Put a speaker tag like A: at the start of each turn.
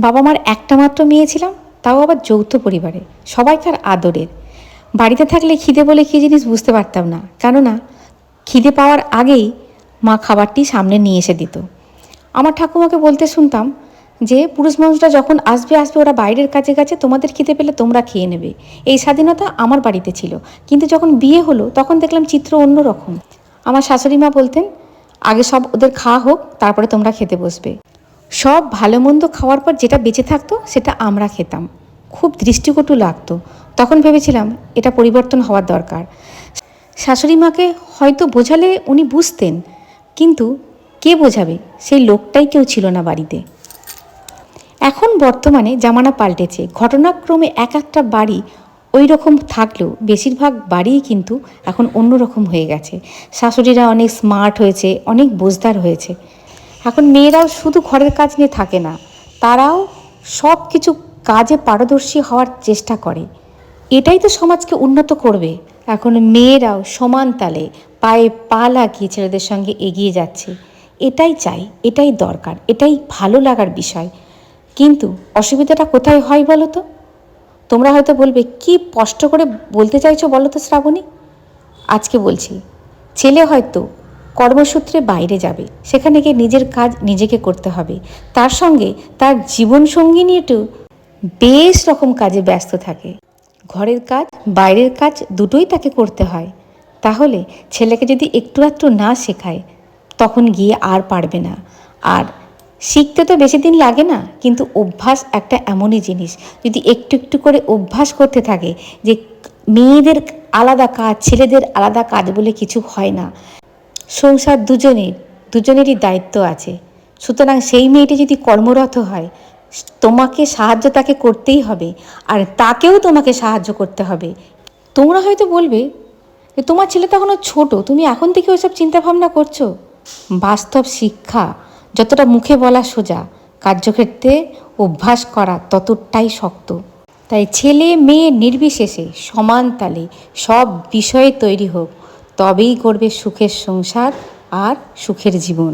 A: বাবা মার একটা মাত্র মেয়ে ছিলাম, তাও আবার যৌথ পরিবারে, সবাইকার আদরের। বাড়িতে থাকলে খিদে বলে কী জিনিস বুঝতে পারতাম না, কেননা খিদে পাওয়ার আগেই মা খাবারটি সামনে নিয়ে এসে দিত। আমার ঠাকুমাকে বলতে শুনতাম যে পুরুষ মানুষরা যখন আসবে ওরা বাইরের কাজে গেছে, তোমাদের খিদে পেলে তোমরা খেয়ে নেবে। এই স্বাধীনতা আমার বাড়িতে ছিল। কিন্তু যখন বিয়ে হলো তখন দেখলাম চিত্র অন্য রকম। আমার শাশুড়ি মা বলতেন, আগে সব ওদের খাওয়া হোক, তারপরে তোমরা খেতে বসবে। সব ভালো মন্দ খাওয়ার পর যেটা বেঁচে থাকতো সেটা আমরা খেতাম। খুব দৃষ্টিকটু লাগতো। তখন ভেবেছিলাম এটা পরিবর্তন হওয়ার দরকার। শাশুড়ি মাকে হয়তো বোঝালে উনি বুঝতেন, কিন্তু কে বোঝাবে, সেই লোকটাই কেউ ছিল না বাড়িতে। এখন বর্তমানে জামানা পাল্টেছে, ঘটনাক্রমে এক একটা বাড়ি ওই রকম থাকলেও বেশিরভাগ বাড়িই কিন্তু এখন অন্য রকম হয়ে গেছে। শাশুড়িরা অনেক স্মার্ট হয়েছে, অনেক বোঝদার হয়েছে। এখন মেয়েরাও শুধু ঘরের কাজ নিয়ে থাকে না, তারাও সব কিছু কাজে পারদর্শী হওয়ার চেষ্টা করে। এটাই তো সমাজকে উন্নত করবে। এখন মেয়েরাও সমান তালে পায়ে পা লাগিয়ে ছেলেদের সঙ্গে এগিয়ে যাচ্ছে। এটাই চাই, এটাই দরকার, এটাই ভালো লাগার বিষয়। কিন্তু অসুবিধাটা কোথায় হয় বলো তো? তোমরা হয়তো বলবে, কি স্পষ্ট করে বলতে চাইছো বলো তো শ্রাবণী? আজকে বলছি, ছেলে হয়তো কর্মসূত্রে বাইরে যাবে, সেখানে গিয়ে নিজের কাজ নিজেকে করতে হবে। তার সঙ্গে তার জীবনসঙ্গিনীটিও বেশ রকম কাজে ব্যস্ত থাকে। ঘরের কাজ বাইরের কাজ দুটোই তাকে করতে হয়। তাহলে ছেলেকে যদি একটু আধটু না শেখায়, তখন গিয়ে আর পারবে না। আর শিখতে তো বেশি দিন লাগে না, কিন্তু অভ্যাস একটা এমনই জিনিস, যদি একটু একটু করে অভ্যাস করতে থাকে যে মেয়েদের আলাদা কাজ, ছেলেদের আলাদা কাজ বলে কিছু হয় না। সংসার দুজনেরই দায়িত্ব আছে। সুতরাং সেই মেয়েটি যদি কর্মরত হয়, তোমাকে সাহায্য তাকে করতেই হবে, আর তাকেও তোমাকে সাহায্য করতে হবে। তোমরা হয়তো বলবে যে তোমার ছেলে তো এখনও ছোটো, তুমি এখন থেকে ওইসব চিন্তাভাবনা করছো। বাস্তব শিক্ষা যতটা মুখে বলা সোজা, কার্যক্ষেত্রে অভ্যাস করা ততটাই শক্ত। তাই ছেলে মেয়ে নির্বিশেষে সমান তালে সব বিষয়ে তৈরি হোক, তবেই করবে সুখের সংসার আর সুখের জীবন।